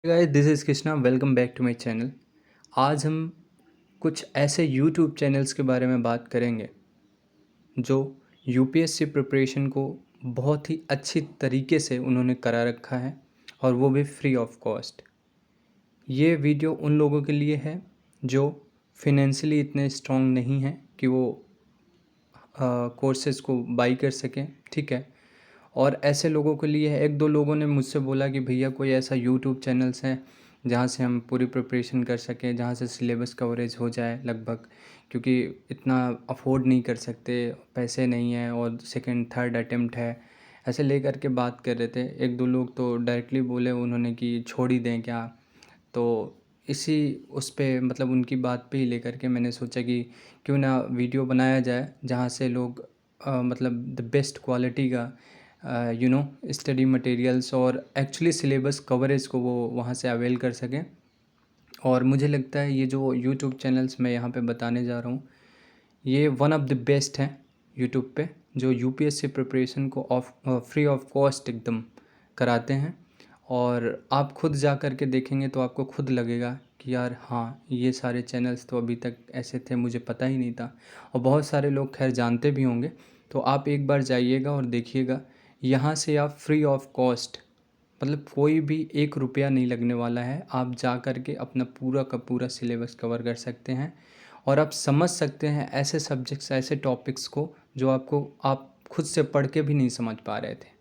Guys this is Krishna, welcome back to my channel. आज हम कुछ ऐसे यूट्यूब चैनल्स के बारे में बात करेंगे जो यूपीएससी प्रिपरेशन को बहुत ही अच्छी तरीके से उन्होंने करा रखा है और वो भी फ्री ऑफ कॉस्ट। ये वीडियो उन लोगों के लिए है जो फिनेंशियली इतने स्ट्रॉन्ग नहीं हैं कि वो कोर्सेज़ को बाई कर सकें, ठीक है। और ऐसे लोगों के लिए है। एक दो लोगों ने मुझसे बोला कि भैया कोई ऐसा यूट्यूब चैनल्स है जहाँ से हम पूरी प्रिपरेशन कर सकें, जहाँ से सिलेबस कवरेज हो जाए लगभग, क्योंकि इतना अफोर्ड नहीं कर सकते, पैसे नहीं हैं और सेकंड थर्ड अटेम्प्ट है। ऐसे लेकर के बात कर रहे थे। एक दो लोग तो डायरेक्टली बोले उन्होंने कि छोड़ ही दें क्या। तो इसी उस पे मतलब उनकी बात पे ही लेकर के मैंने सोचा कि क्यों ना वीडियो बनाया जाए जहाँ से लोग मतलब द बेस्ट क्वालिटी का स्टडी मटेरियल्स और एक्चुअली सिलेबस कवरेज को वो वहाँ से अवेल कर सकें। और मुझे लगता है ये जो यूट्यूब चैनल्स मैं यहाँ पे बताने जा रहा हूँ, ये वन ऑफ द बेस्ट हैं यूट्यूब पे, जो यूपीएससी प्रिपरेशन को फ्री ऑफ कॉस्ट एकदम कराते हैं। और आप खुद जा कर के देखेंगे तो आपको खुद लगेगा कि यार हाँ, ये सारे चैनल्स तो अभी तक ऐसे थे, मुझे पता ही नहीं था। और बहुत सारे लोग खैर जानते भी होंगे। तो आप एक बार जाइएगा और देखिएगा, यहाँ से आप फ्री ऑफ कॉस्ट, मतलब कोई भी एक रुपया नहीं लगने वाला है, आप जा कर के अपना पूरा का पूरा सिलेबस कवर कर सकते हैं। और आप समझ सकते हैं ऐसे सब्जेक्ट्स, ऐसे टॉपिक्स को जो आप खुद से पढ़ के भी नहीं समझ पा रहे थे,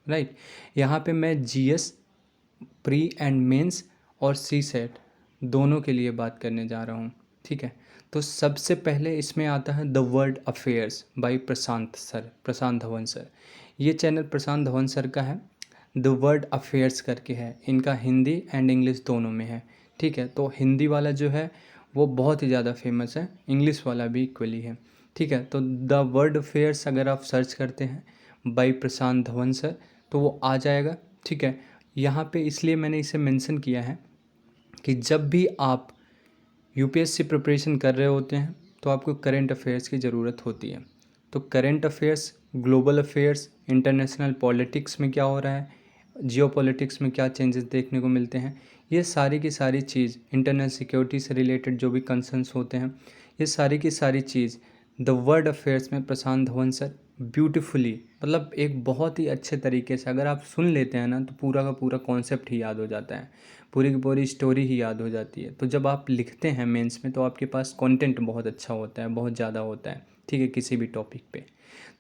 राइट। यहाँ पे मैं जीएस प्री एंड मेंस और सी सेट दोनों के लिए बात करने जा रहा हूँ, ठीक है। तो सबसे पहले इसमें आता है the world affairs by Prashant Dhawan sir. ये चैनल प्रशांत धवन सर का है। द वर्ल्ड अफेयर्स करके है, इनका हिंदी एंड इंग्लिश दोनों में है, ठीक है। तो हिंदी वाला जो है वो बहुत ही ज़्यादा फेमस है, इंग्लिश वाला भी इक्वली है, ठीक है। तो द वर्ल्ड अफेयर्स अगर आप सर्च करते हैं बाय प्रशांत धवन सर तो वो आ जाएगा, ठीक है। यहाँ पे इसलिए मैंने इसे मेंशन किया है कि जब भी आप यूपीएससी प्रिपरेशन कर रहे होते हैं तो आपको करंट अफेयर्स की ज़रूरत होती है। तो current affairs, global affairs, international politics में क्या हो रहा है, जियो पॉलिटिक्स में क्या चेंजेस देखने को मिलते हैं, ये सारी की सारी चीज़, इंटरनल सिक्योरिटी से रिलेटेड जो भी कंसर्न्स होते हैं, ये सारी की सारी चीज़ द वर्ल्ड अफेयर्स में प्रशांत धवन सर ब्यूटीफुली, मतलब एक बहुत ही अच्छे तरीके से अगर आप सुन लेते हैं ना तो पूरा का पूरा कॉन्सेप्ट ही याद हो जाता है, पूरी की पूरी स्टोरी ही याद हो जाती है। तो जब आप लिखते हैं मेंस में तो आपके पास कंटेंट बहुत अच्छा होता है, बहुत ज़्यादा होता है, ठीक है, किसी भी टॉपिक पे।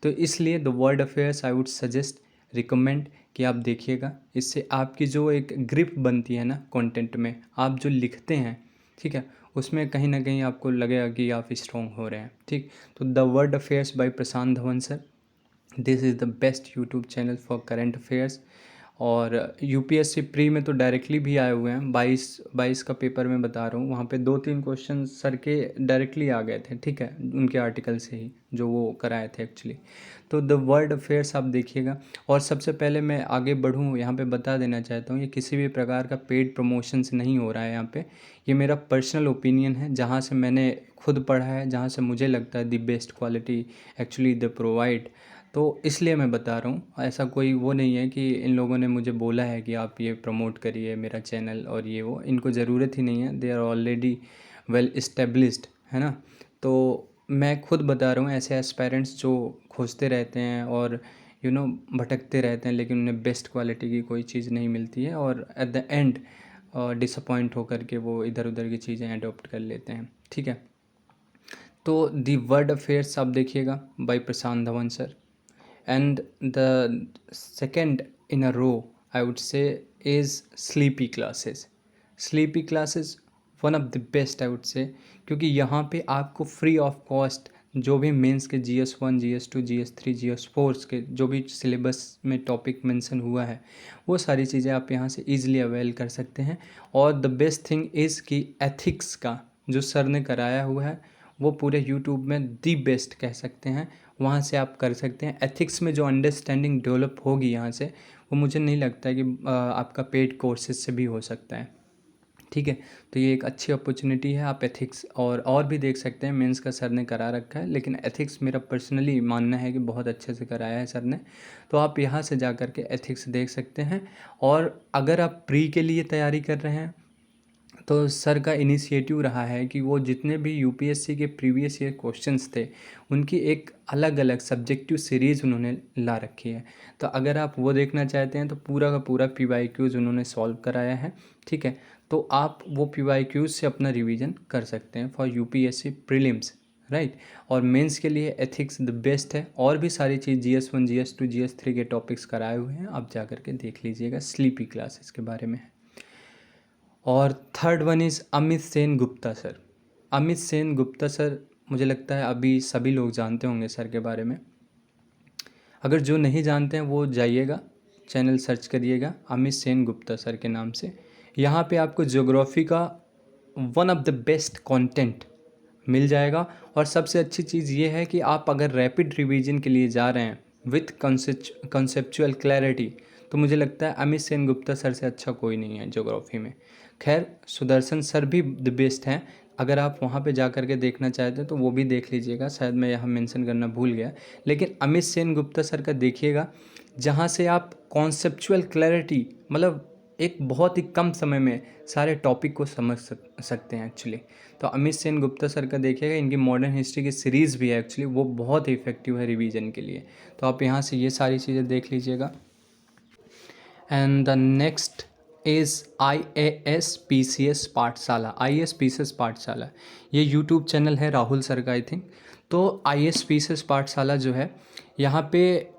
तो इसलिए the world affairs I would suggest, recommend कि आप देखिएगा। इससे आपकी जो एक ग्रिप बनती है ना कंटेंट में, आप जो लिखते हैं, ठीक है, उसमें कहीं ना कहीं आपको लगेगा कि आप स्ट्रॉन्ग हो रहे हैं, ठीक। तो the world affairs by Prashant Dhawan sir, this is the best YouTube channel for current affairs. और यूपीएससी प्री में तो डायरेक्टली भी आए हुए हैं, 22 का पेपर मैं बता रहा हूँ, वहाँ पे 2-3 क्वेश्चन सर के डायरेक्टली आ गए थे, ठीक है, उनके आर्टिकल से ही जो वो कराए थे एक्चुअली। तो द वर्ल्ड अफेयर्स आप देखिएगा। और सबसे पहले मैं आगे बढ़ूँ, यहाँ पे बता देना चाहता हूँ, ये किसी भी प्रकार का पेड प्रमोशन से नहीं हो रहा है यहाँ पे। ये मेरा पर्सनल ओपिनियन है, जहाँ से मैंने खुद पढ़ा है, जहाँ से मुझे लगता है the best quality actually the provide. तो इसलिए मैं बता रहा हूँ, ऐसा कोई वो नहीं है कि इन लोगों ने मुझे बोला है कि आप ये प्रमोट करिए मेरा चैनल और ये वो, इनको ज़रूरत ही नहीं है, they are already well established, है ना। तो मैं खुद बता रहा हूँ, ऐसे एस्पायरेंट्स जो खोजते रहते हैं और भटकते रहते हैं, लेकिन उन्हें बेस्ट क्वालिटी की कोई चीज़ नहीं मिलती है और एट द एंड डिसअपॉइंट होकर के वो इधर उधर की चीज़ें अडोप्ट कर लेते हैं, ठीक है। तो दी वर्ल्ड अफेयर्स आप देखिएगा by Prashant Dhawan sir. And the second in a row I would say is sleepy classes. Sleepy classes one of the best I would say, क्योंकि यहाँ पे आपको फ्री ऑफ कॉस्ट जो भी मेंस के GS1 GS2 GS3 GS4 के जो भी सिलेबस में टॉपिक मेंशन हुआ है, वो सारी चीज़ें आप यहाँ से ईजिली अवेल कर सकते हैं। और द बेस्ट थिंग इज़ कि एथिक्स का जो सर ने कराया हुआ है वो पूरे यूट्यूब में दी बेस्ट कह सकते हैं, वहाँ से आप कर सकते हैं। एथिक्स में जो अंडरस्टैंडिंग डेवलप होगी यहाँ से, वो मुझे नहीं लगता है कि आपका पेड कोर्सेज से भी हो सकता है, ठीक है। तो ये एक अच्छी अपॉर्चुनिटी है। आप एथिक्स और भी देख सकते हैं, मेंस का सर ने करा रखा है, लेकिन एथिक्स मेरा पर्सनली मानना है कि बहुत अच्छे से कराया है सर ने। तो आप यहाँ से जा कर के एथिक्स देख सकते हैं। और अगर आप प्री के लिए तैयारी कर रहे हैं तो सर का इनिशिएटिव रहा है कि वो जितने भी यूपीएससी के प्रीवियस ईयर क्वेश्चंस थे उनकी एक अलग अलग सब्जेक्टिव सीरीज़ उन्होंने ला रखी है। तो अगर आप वो देखना चाहते हैं तो पूरा का पूरा पीवाईक्यूज़ उन्होंने सॉल्व कराया है। ठीक है, तो आप वो पीवाईक्यूज़ से अपना रिवीजन कर सकते हैं फॉर यूपीएससी प्रीलिम्स, राइट। और मेंस के लिए एथिक्स द बेस्ट है। और भी सारी चीज़ GS1 GS2 GS3 के टॉपिक्स कराए हुए हैं, आप जा कर के देख लीजिएगा। स्लीपी क्लासेस के बारे में है। और third one is Amit Sen Gupta sir. Amit Sen Gupta sir, मुझे लगता है अभी सभी लोग जानते होंगे सर के बारे में। अगर जो नहीं जानते हैं वो जाइएगा, चैनल सर्च करिएगा अमित सेन गुप्ता सर के नाम से। यहाँ पे आपको ज्योग्राफी का one of the best content मिल जाएगा। और सबसे अच्छी चीज़ ये है कि आप अगर रैपिड रिवीजन के लिए जा रहे हैं विथ कंसेप्चुअल क्लैरिटी, तो मुझे लगता है अमित सेन गुप्ता सर से अच्छा कोई नहीं है ज्योग्राफी में। खैर, सुदर्शन सर भी द बेस्ट हैं। अगर आप वहाँ पे जा कर के देखना चाहते हैं तो वो भी देख लीजिएगा, शायद मैं यहाँ मेंशन करना भूल गया। लेकिन अमित सेन गुप्ता सर का देखिएगा, जहाँ से आप कॉन्सेप्चुअल क्लैरिटी, मतलब एक बहुत ही कम समय में सारे टॉपिक को समझ सकते हैं एक्चुअली। तो अमित सेन गुप्ता सर का देखिएगा, इनकी मॉडर्न हिस्ट्री की सीरीज़ भी है एक्चुअली, वो बहुत ही इफेक्टिव है रिवीजन के लिए। तो आप यहाँ से ये सारी चीज़ें देख लीजिएगा। And the next is IAS PCS पाठशाला। IAS PCS पाठशाला, ये यूट्यूब चैनल है राहुल सर का आई थिंक। तो IAS PCS पाठशाला जो है, यहाँ पे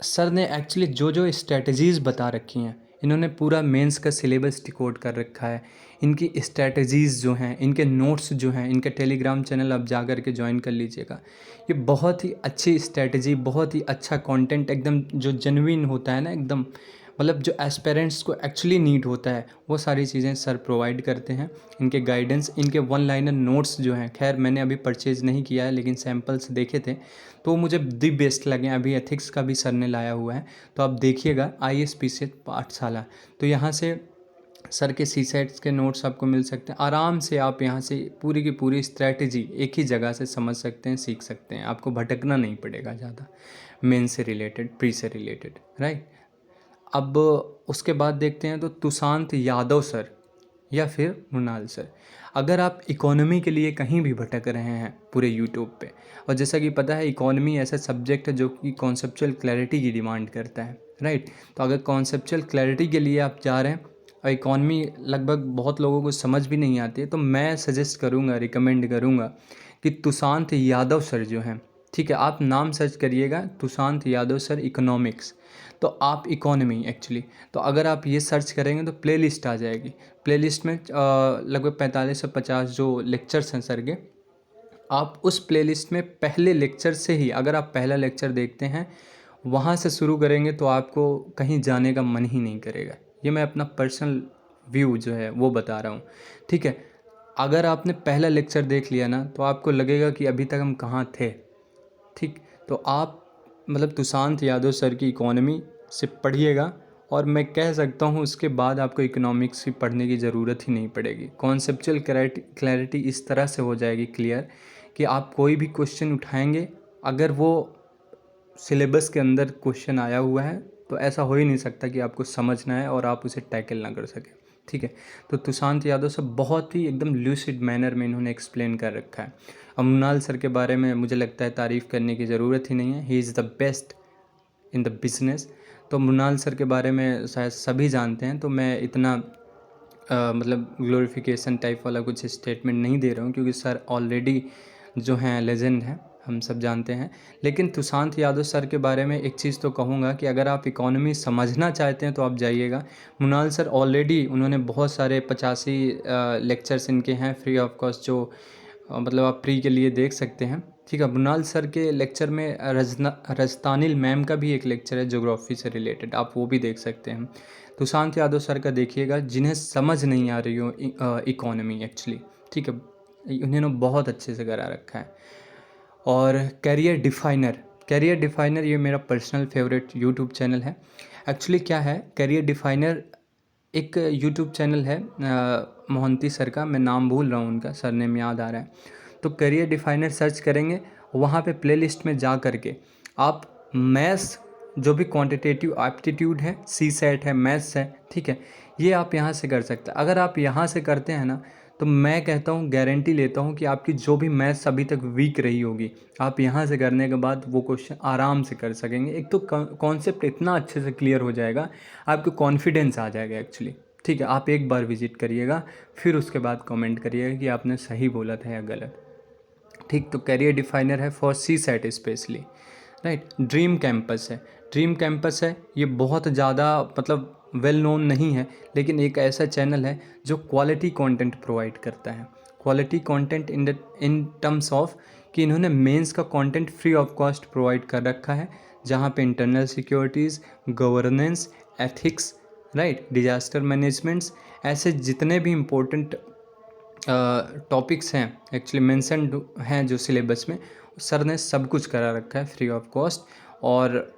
सर ने एक्चुअली जो जो स्ट्रेटजीज़ बता रखी हैं, इन्होंने पूरा मेंस का सिलेबस डिकोड कर रखा है। इनकी स्ट्रेटजीज़ जो हैं, इनके नोट्स जो हैं, इनके टेलीग्राम चैनल आप जा कर के ज्वाइन कर लीजिएगा। ये बहुत ही अच्छी स्ट्रेटजी, बहुत ही अच्छा कंटेंट, एकदम जो जेन्युइन होता है ना, एकदम मतलब जो एस्पेरेंट्स को एक्चुअली नीड होता है, वो सारी चीज़ें सर प्रोवाइड करते हैं। इनके गाइडेंस, इनके वन लाइनर नोट्स जो हैं, खैर मैंने अभी परचेज़ नहीं किया है लेकिन सैम्पल्स देखे थे तो मुझे दी बेस्ट लगे। अभी एथिक्स का भी सर ने लाया हुआ है, तो आप देखिएगा IAS PCS पाठशाला। तो यहाँ से सर के CSETs के नोट्स आपको मिल सकते हैं। आराम से आप यहाँ से पूरी की पूरी स्ट्रैटेजी एक ही जगह से समझ सकते हैं, सीख सकते हैं। आपको भटकना नहीं पड़ेगा ज़्यादा, मेन से रिलेटेड, प्री से रिलेटेड, राइट। अब उसके बाद देखते हैं तो तुषांत यादव सर या फिर मृणाल सर। अगर आप इकोनॉमी के लिए कहीं भी भटक रहे हैं पूरे यूट्यूब पे, और जैसा कि पता है इकोनॉमी ऐसा सब्जेक्ट है जो कि कॉन्सेप्चुअल क्लैरिटी की डिमांड करता है, राइट। तो अगर कॉन्सेप्चुअल क्लैरिटी के लिए आप जा रहे हैं और इकोनॉमी लगभग बहुत लोगों को समझ भी नहीं आती है, तो मैं सजेस्ट करूँगा, रिकमेंड करूँगा कि तुषांत यादव सर जो हैं, ठीक है, आप नाम सर्च करिएगा तुषांत यादव सर इकोनॉमिक्स, तो आप इकोनॉमी एक्चुअली, तो अगर आप ये सर्च करेंगे तो प्लेलिस्ट आ जाएगी। प्लेलिस्ट में लगभग 45 से 50 जो लेक्चर्स हैं सर के, आप उस प्लेलिस्ट में पहले लेक्चर से ही, अगर आप पहला लेक्चर देखते हैं वहाँ से शुरू करेंगे तो आपको कहीं जाने का मन ही नहीं करेगा। ये मैं अपना पर्सनल व्यू जो है वो बता रहा हूँ, ठीक है। अगर आपने पहला लेक्चर देख लिया ना तो आपको लगेगा कि अभी तक हम कहाँ थे, ठीक। तो आप मतलब तुषांत यादव सर की इकोनॉमी से पढ़िएगा, और मैं कह सकता हूँ उसके बाद आपको इकोनॉमिक्स की पढ़ने की ज़रूरत ही नहीं पड़ेगी। कॉन्सेप्चुअल क्लैरिटी इस तरह से हो जाएगी क्लियर कि आप कोई भी क्वेश्चन उठाएंगे, अगर वो सिलेबस के अंदर क्वेश्चन आया हुआ है तो ऐसा हो ही नहीं सकता कि आपको समझना है और आप उसे टैकल ना कर सकें, ठीक है। तो तुषांत यादव सब बहुत ही एकदम ल्यूसिड मैनर में इन्होंने एक्सप्लेन कर रखा है। अब मृणाल सर के बारे में मुझे लगता है तारीफ़ करने की ज़रूरत ही नहीं है, he is the best in the business. तो मृणाल सर के बारे में शायद सभी जानते हैं, तो मैं इतना मतलब ग्लोरिफिकेशन टाइप वाला कुछ स्टेटमेंट नहीं दे रहा हूँ, क्योंकि सर ऑलरेडी जो हैं लेजेंड हैं, हम सब जानते हैं। लेकिन तुषांत यादव सर के बारे में एक चीज़ तो कहूँगा कि अगर आप इकोनॉमी समझना चाहते हैं तो आप जाइएगा। मृणाल सर ऑलरेडी उन्होंने बहुत सारे 85 लेक्चर्स इनके हैं फ्री ऑफ कॉस्ट, जो मतलब आप प्री के लिए देख सकते हैं, ठीक है। मृणाल सर के लेक्चर में रजतानिल मैम का भी एक लेक्चर है ज्योग्राफी से रिलेटेड, आप वो भी देख सकते हैं। तुषांत यादव सर का देखिएगा, जिन्हें समझ नहीं आ रही हो इकोनॉमी एक्चुअली, ठीक है, उन्होंने बहुत अच्छे से करा रखा है। और कैरियर डिफाइनर ये मेरा पर्सनल फेवरेट यूट्यूब चैनल है। एक्चुअली क्या है, कैरियर डिफाइनर एक यूट्यूब चैनल है मोहंती सर का, मैं नाम भूल रहा हूँ उनका, सरनेम याद आ रहा है। तो करियर डिफाइनर सर्च करेंगे, वहाँ पे प्लेलिस्ट में जा करके आप मैथ्स जो भी क्वांटिटेटिव एप्टीट्यूड है, सी सेट है, मैथ्स है, ठीक है, ये आप यहाँ से कर सकते हैं। अगर आप यहाँ से करते हैं ना, तो मैं कहता हूँ, गारंटी लेता हूँ कि आपकी जो भी मैथ्स अभी तक वीक रही होगी, आप यहाँ से करने के बाद वो क्वेश्चन आराम से कर सकेंगे। एक तो कॉन्सेप्ट इतना अच्छे से क्लियर हो जाएगा, आपको कॉन्फिडेंस आ जाएगा एक्चुअली। ठीक है, आप एक बार विजिट करिएगा, फिर उसके बाद कमेंट करिएगा कि आपने सही बोला था या गलत। ठीक, तो करियर डिफाइनर है for CSAT specially, right. Dream campus है, ड्रीम कैंपस है, ये बहुत ज़्यादा मतलब वेल नोन नहीं है, लेकिन एक ऐसा चैनल है जो क्वालिटी कंटेंट प्रोवाइड करता है। Quality content in terms of कि इन्होंने मेंस का content free of cost provide कर रखा है, जहाँ पे internal securities, governance, ethics, right, disaster managements, ऐसे जितने भी इम्पोर्टेंट टॉपिक्स हैं एक्चुअली मेंशन्ड हैं जो सिलेबस में, सर ने सब कुछ करा रखा है फ्री ऑफ कॉस्ट। और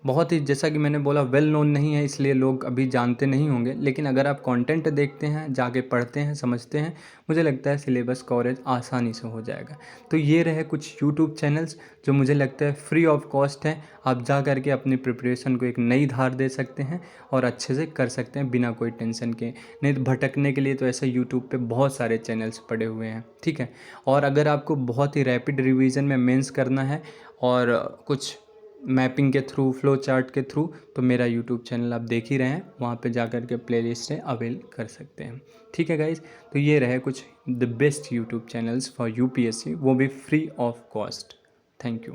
बहुत ही, जैसा कि मैंने बोला, वेल नोन नहीं है, इसलिए लोग अभी जानते नहीं होंगे, लेकिन अगर आप कंटेंट देखते हैं, जाके पढ़ते हैं, समझते हैं, मुझे लगता है सिलेबस कवरेज आसानी से हो जाएगा। तो ये रहे कुछ यूट्यूब चैनल्स जो मुझे लगता है फ्री ऑफ कॉस्ट हैं, आप जा करके अपनी प्रिपरेशन को एक नई धार दे सकते हैं और अच्छे से कर सकते हैं बिना कोई टेंशन के। नहीं तो भटकने के लिए तो ऐसे यूट्यूब पे बहुत सारे चैनल्स पड़े हुए हैं, ठीक है। और अगर आपको बहुत ही रैपिड रिवीजन में मेंस करना है और कुछ मैपिंग के थ्रू, फ्लो चार्ट के थ्रू, तो मेरा यूट्यूब चैनल आप देख ही रहे हैं, वहाँ पे जा कर के प्लेलिस्ट से अवेल कर सकते हैं। ठीक है गाइज, तो ये रहे कुछ the best YouTube channels for UPSC, वो भी free of cost. Thank you.